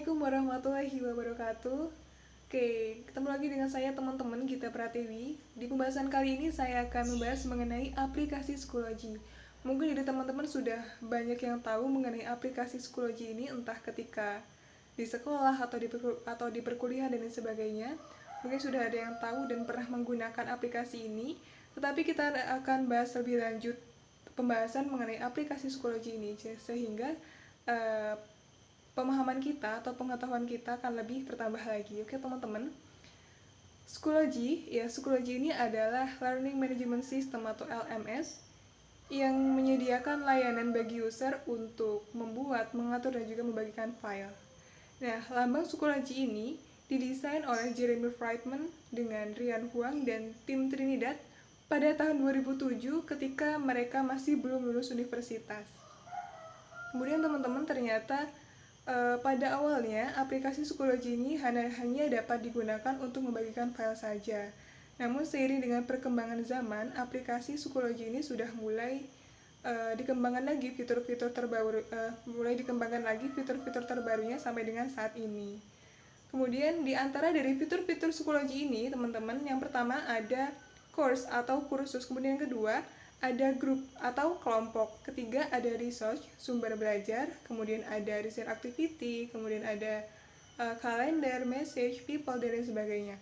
Assalamualaikum warahmatullahi wabarakatuh. Oke, ketemu lagi dengan saya teman-teman Gita Pratiwi. Di pembahasan kali ini saya akan membahas mengenai aplikasi Schoology. Mungkin dari teman-teman sudah banyak yang tahu mengenai aplikasi Schoology ini, entah ketika di sekolah atau di perkuliahan dan lain sebagainya. Mungkin sudah ada yang tahu dan pernah menggunakan aplikasi ini. Tetapi kita akan bahas lebih lanjut pembahasan mengenai aplikasi Schoology ini, sehingga eh, pemahaman kita atau pengetahuan kita akan lebih bertambah lagi. Oke teman-teman, Schoology ini adalah Learning Management System atau LMS yang menyediakan layanan bagi user untuk membuat, mengatur, dan juga membagikan file. Nah, lambang Schoology ini didesain oleh Jeremy Friedman dengan Ryan Huang dan tim Trinidad pada tahun 2007 ketika mereka masih belum lulus universitas. Kemudian teman-teman ternyata pada awalnya, aplikasi Schoology ini hanya dapat digunakan untuk membagikan file saja. Namun seiring dengan perkembangan zaman, aplikasi Schoology ini sudah mulai dikembangkan lagi fitur-fitur terbarunya sampai dengan saat ini. Kemudian di antara dari fitur-fitur Schoology ini, teman-teman, yang pertama ada course atau kursus, kemudian yang kedua ada group atau kelompok, ketiga ada research, sumber belajar, kemudian ada research activity, kemudian ada kalender, message, people, dan lain sebagainya.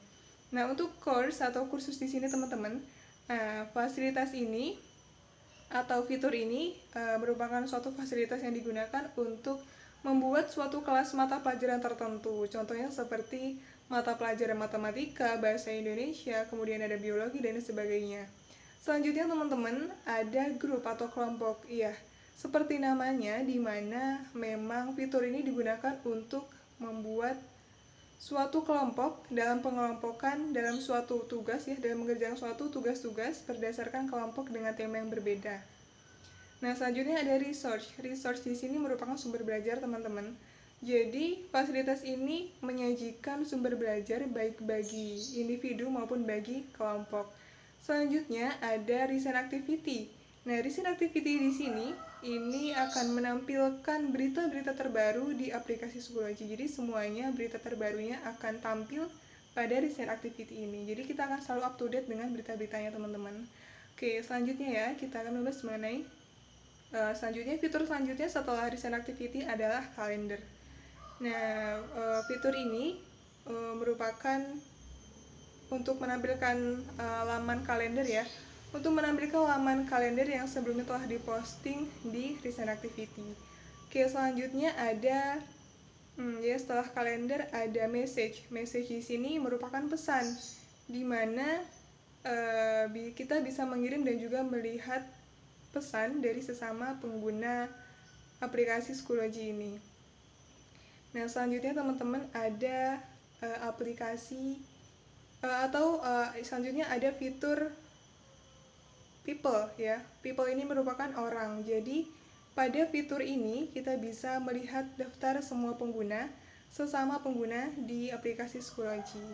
Nah, untuk course atau kursus di sini teman-teman, fasilitas ini atau fitur ini merupakan suatu fasilitas yang digunakan untuk membuat suatu kelas mata pelajaran tertentu. Contohnya seperti mata pelajaran matematika, bahasa Indonesia, kemudian ada biologi, dan sebagainya. Selanjutnya teman-teman, ada grup atau kelompok. Iya, seperti namanya, di mana memang fitur ini digunakan untuk membuat suatu kelompok dalam pengelompokan dalam suatu tugas, dalam mengerjakan suatu tugas-tugas berdasarkan kelompok dengan tema yang berbeda. Nah, selanjutnya ada research. Research di sini merupakan sumber belajar, teman-teman. Jadi, fasilitas ini menyajikan sumber belajar baik bagi individu maupun bagi kelompok. Selanjutnya ada recent activity. Nah, recent activity di sini ini akan menampilkan berita-berita terbaru di aplikasi Schoology. Jadi semuanya berita terbarunya akan tampil pada recent activity ini. Jadi kita akan selalu up to date dengan berita-beritanya, teman-teman. Oke, selanjutnya ya, kita akan membahas mengenai fitur selanjutnya setelah recent activity adalah kalender. Nah, fitur ini merupakan untuk menampilkan laman kalender ya, untuk menampilkan laman kalender yang sebelumnya telah diposting di recent activity. Oke, selanjutnya ada setelah kalender ada message. Message di sini merupakan pesan di mana kita bisa mengirim dan juga melihat pesan dari sesama pengguna aplikasi Schoology ini. Nah, selanjutnya teman-teman ada aplikasi selanjutnya ada fitur people ya. People ini merupakan orang. Jadi pada fitur ini kita bisa melihat daftar semua pengguna, sesama pengguna di aplikasi Schoology.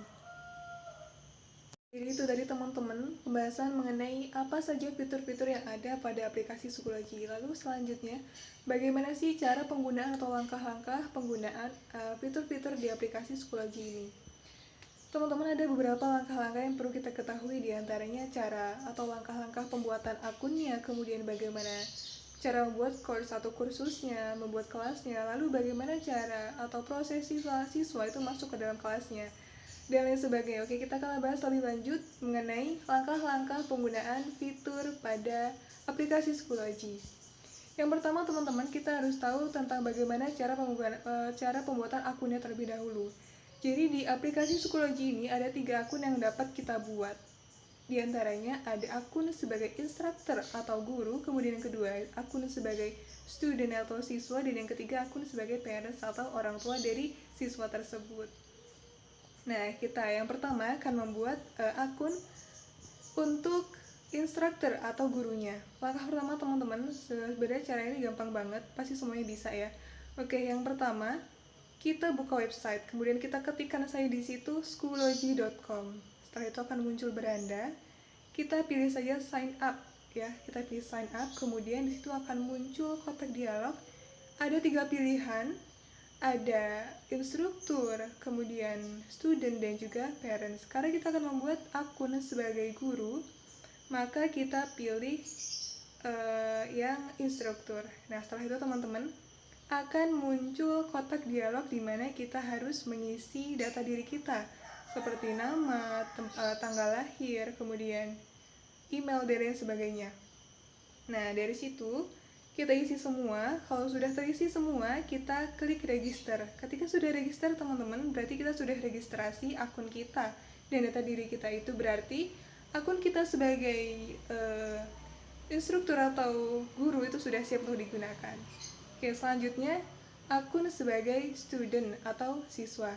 Jadi itu tadi teman-teman pembahasan mengenai apa saja fitur-fitur yang ada pada aplikasi Schoology. Lalu selanjutnya, bagaimana sih cara penggunaan atau langkah-langkah penggunaan fitur-fitur di aplikasi Schoology ini? Teman-teman, ada beberapa langkah-langkah yang perlu kita ketahui, diantaranya cara atau langkah-langkah pembuatan akunnya, kemudian bagaimana cara membuat course atau kursusnya, membuat kelasnya, lalu bagaimana cara atau proses siswa itu masuk ke dalam kelasnya, dan lain sebagainya. Oke, kita akan bahas lebih lanjut mengenai langkah-langkah penggunaan fitur pada aplikasi Schoology. Yang pertama teman-teman, kita harus tahu tentang bagaimana cara pembuatan akunnya terlebih dahulu. Jadi di aplikasi Schoology ini ada 3 akun yang dapat kita buat. Di antaranya ada akun sebagai instructor atau guru, kemudian yang kedua akun sebagai student atau siswa, dan yang ketiga akun sebagai parents atau orang tua dari siswa tersebut. Nah, kita yang pertama akan membuat akun untuk instructor atau gurunya. Langkah pertama teman-teman, sebenarnya caranya ini gampang banget, pasti semuanya bisa ya. Oke, yang pertama kita buka website, kemudian kita ketikkan saja di situ schoology.com. Setelah itu akan muncul beranda. Kita pilih saja sign up ya, kita pilih sign up, kemudian di situ akan muncul kotak dialog. Ada 3 pilihan. ada instruktur, kemudian student, dan juga parents. Karena kita akan membuat akun sebagai guru, maka kita pilih yang instruktur. Nah, setelah itu teman-teman akan muncul kotak dialog di mana kita harus mengisi data diri kita, seperti nama, tanggal lahir, kemudian email, dan lain sebagainya. Nah, dari situ kita isi semua. Kalau sudah terisi semua, kita klik register. Ketika sudah register, teman-teman, berarti kita sudah registrasi akun kita. Dan data diri kita itu berarti akun kita sebagai instruktur atau guru itu sudah siap untuk digunakan. Oke, selanjutnya akun sebagai student atau siswa.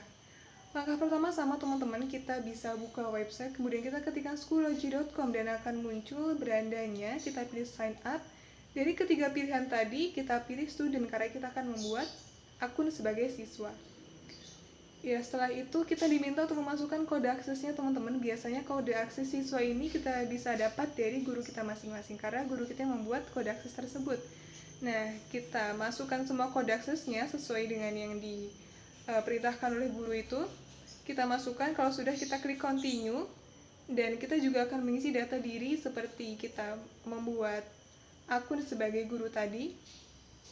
Langkah pertama sama teman-teman, kita bisa buka website, kemudian kita ketikkan schoology.com dan akan muncul berandanya, kita pilih sign up. Dari ketiga pilihan tadi, kita pilih student karena kita akan membuat akun sebagai siswa. Ya, setelah itu kita diminta untuk memasukkan kode aksesnya teman-teman. Biasanya kode akses siswa ini kita bisa dapat dari guru kita masing-masing karena guru kita yang membuat kode akses tersebut. Nah, kita masukkan semua kode aksesnya sesuai dengan yang diperintahkan oleh guru itu. Kita masukkan, kalau sudah kita klik continue, dan kita juga akan mengisi data diri seperti kita membuat akun sebagai guru tadi.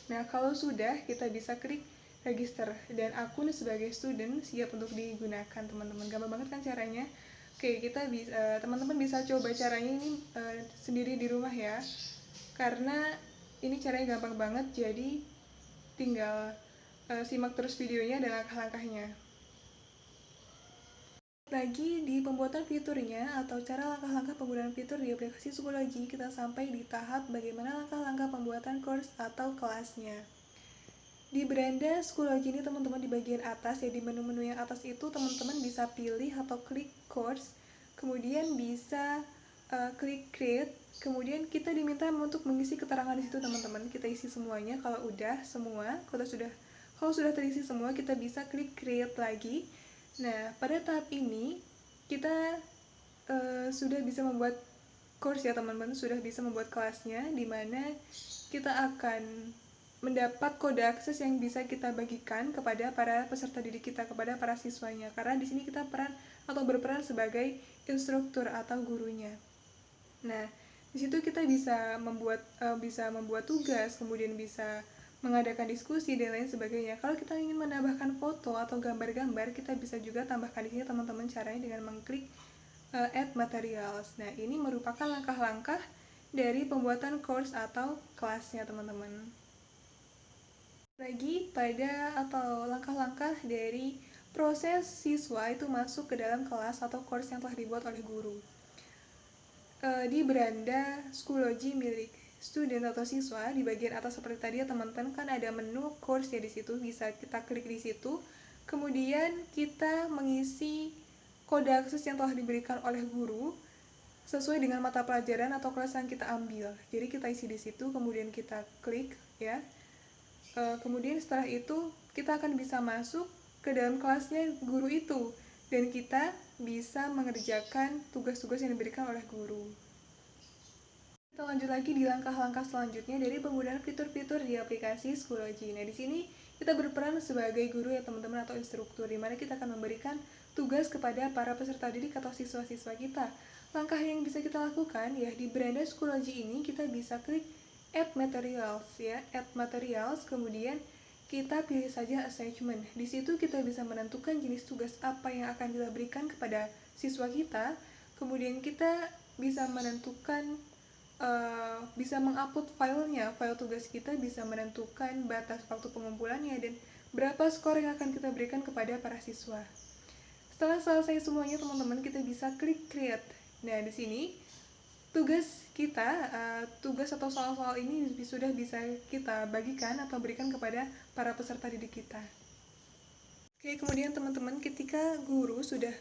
Nah, kalau sudah, kita bisa klik register dan akun sebagai student siap untuk digunakan, teman-teman. Gampang banget kan caranya? Oke, kita bisa teman-teman bisa coba caranya ini sendiri di rumah ya. Karena ini caranya gampang banget, jadi tinggal simak terus videonya dan langkah-langkahnya. Lagi di pembuatan fiturnya atau cara langkah-langkah penggunaan fitur di aplikasi Schoology, kita sampai di tahap bagaimana langkah-langkah pembuatan course atau kelasnya. Di beranda Schoology ini teman-teman di bagian atas ya, di menu-menu yang atas itu teman-teman bisa pilih atau klik course, kemudian bisa klik create, kemudian kita diminta untuk mengisi keterangan di situ teman-teman. Kita isi semuanya. Kalau udah semua, kalau sudah terisi semua, kita bisa klik create lagi. Nah, pada tahap ini kita sudah bisa membuat course ya teman-teman, sudah bisa membuat kelasnya, di mana kita akan mendapat kode akses yang bisa kita bagikan kepada para peserta didik kita, kepada para siswanya. Karena di sini kita berperan sebagai instruktur atau gurunya. Nah, di situ kita bisa membuat tugas, kemudian bisa mengadakan diskusi dan lain sebagainya. Kalau kita ingin menambahkan foto atau gambar-gambar, kita bisa juga tambahkan di sini teman-teman, caranya dengan mengklik add materials. Nah, ini merupakan langkah-langkah dari pembuatan course atau kelasnya teman-teman. Lagi pada atau langkah-langkah dari proses siswa itu masuk ke dalam kelas atau course yang telah dibuat oleh guru. Di beranda Schoology milik student atau siswa, di bagian atas seperti tadi ya teman-teman, kan ada menu course ya, di situ bisa kita klik di situ. Kemudian kita mengisi kode akses yang telah diberikan oleh guru sesuai dengan mata pelajaran atau kelas yang kita ambil. Jadi kita isi di situ, kemudian kita klik ya. Kemudian setelah itu kita akan bisa masuk ke dalam kelasnya guru itu dan kita bisa mengerjakan tugas-tugas yang diberikan oleh guru. Kita lanjut lagi di langkah-langkah selanjutnya dari penggunaan fitur-fitur di aplikasi Schoology. Nah, di sini kita berperan sebagai guru ya teman-teman atau instruktur, di mana kita akan memberikan tugas kepada para peserta didik atau siswa-siswa kita. Langkah yang bisa kita lakukan ya, di beranda Schoology ini kita bisa klik add materials ya, add materials, kemudian kita pilih saja assignment. Di situ kita bisa menentukan jenis tugas apa yang akan kita berikan kepada siswa kita. Kemudian kita bisa menentukan bisa mengupload filenya, file tugas kita, bisa menentukan batas waktu pengumpulannya dan berapa skor yang akan kita berikan kepada para siswa. Setelah selesai semuanya teman-teman, kita bisa klik create. Nah, di sini tugas kita, tugas atau soal-soal ini sudah bisa kita bagikan atau berikan kepada para peserta didik kita. Oke, kemudian teman-teman, ketika guru sudah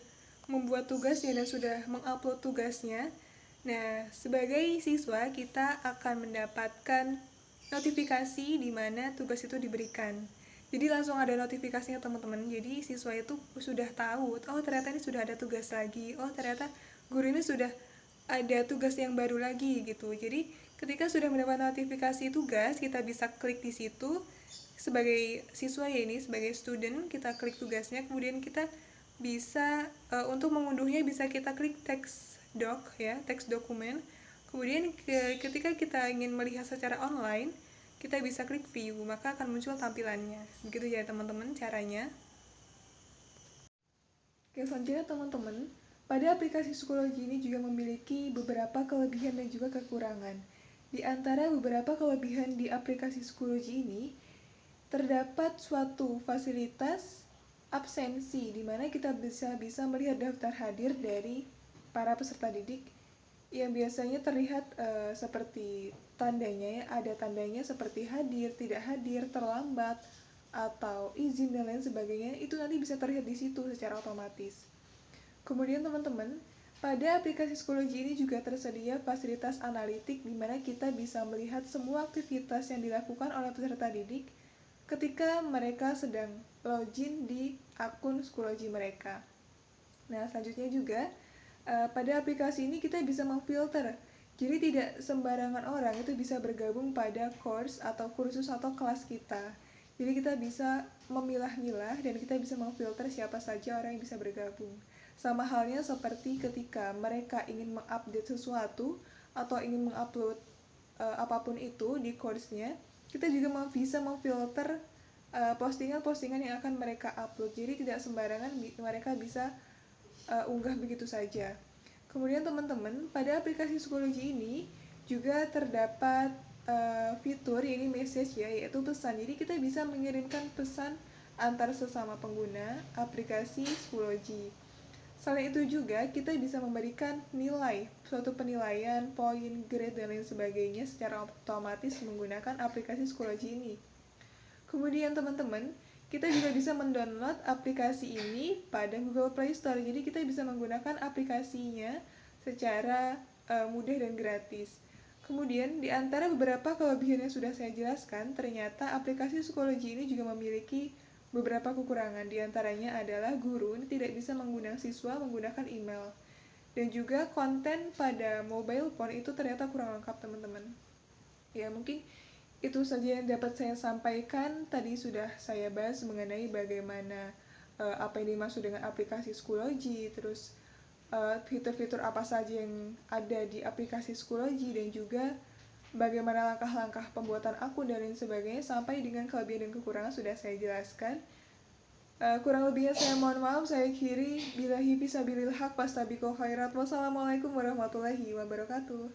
membuat tugasnya dan sudah mengupload tugasnya, nah, sebagai siswa kita akan mendapatkan notifikasi di mana tugas itu diberikan. Jadi langsung ada notifikasinya teman-teman. Jadi siswa itu sudah tahu, oh ternyata ini sudah ada tugas lagi, oh ternyata guru ini sudah ada tugas yang baru lagi gitu. Jadi ketika sudah mendapat notifikasi tugas, kita bisa klik di situ, sebagai siswa ya, ini sebagai student kita klik tugasnya, kemudian kita bisa untuk mengunduhnya bisa kita klik text doc ya, text dokumen. Kemudian ketika kita ingin melihat secara online, kita bisa klik view, maka akan muncul tampilannya. Begitu ya teman-teman caranya. Oke, selanjutnya teman-teman, pada aplikasi psikologi ini juga memiliki beberapa kelebihan dan juga kekurangan. Di antara beberapa kelebihan di aplikasi psikologi ini, terdapat suatu fasilitas absensi, di mana kita bisa melihat daftar hadir dari para peserta didik yang biasanya terlihat seperti tandanya ya, ada tandanya seperti hadir, tidak hadir, terlambat, atau izin dan lain sebagainya, itu nanti bisa terlihat di situ secara otomatis. Kemudian teman-teman, pada aplikasi psikologi ini juga tersedia fasilitas analitik di mana kita bisa melihat semua aktivitas yang dilakukan oleh peserta didik ketika mereka sedang login di akun psikologi mereka. Nah, selanjutnya juga pada aplikasi ini kita bisa memfilter. Jadi tidak sembarangan orang itu bisa bergabung pada course atau kursus atau kelas kita. Jadi kita bisa memilah-milah dan kita bisa memfilter siapa saja orang yang bisa bergabung. Sama halnya seperti ketika mereka ingin mengupdate sesuatu atau ingin mengupload apapun itu di course-nya, kita juga bisa memfilter postingan-postingan yang akan mereka upload. Jadi tidak sembarangan mereka bisa unggah begitu saja. Kemudian teman-teman, pada aplikasi psikologi ini juga terdapat fitur yaitu message ya, yaitu pesan. Jadi kita bisa mengirimkan pesan antar sesama pengguna aplikasi psikologi. Selain itu juga kita bisa memberikan nilai, suatu penilaian, poin, grade, dan lain sebagainya secara otomatis menggunakan aplikasi psikologi ini. Kemudian teman-teman, kita juga bisa mendownload aplikasi ini pada Google Play Store. Jadi kita bisa menggunakan aplikasinya secara mudah dan gratis. Kemudian, di antara beberapa kelebihan yang sudah saya jelaskan, ternyata aplikasi psikologi ini juga memiliki beberapa kekurangan. Di antaranya adalah guru ini tidak bisa mengundang siswa menggunakan email. Dan juga konten pada mobile phone itu ternyata kurang lengkap, teman-teman. Ya, mungkin itu saja yang dapat saya sampaikan. Tadi sudah saya bahas mengenai bagaimana apa yang dimaksud dengan aplikasi psikologi, terus fitur-fitur apa saja yang ada di aplikasi psikologi, dan juga bagaimana langkah-langkah pembuatan akun dan lain sebagainya, sampai dengan kelebihan dan kekurangan sudah saya jelaskan. Kurang lebihnya saya mohon maaf, saya akhiri. Billahi fisabilil haq, fastabiqul khairat. Wassalamualaikum warahmatullahi wabarakatuh.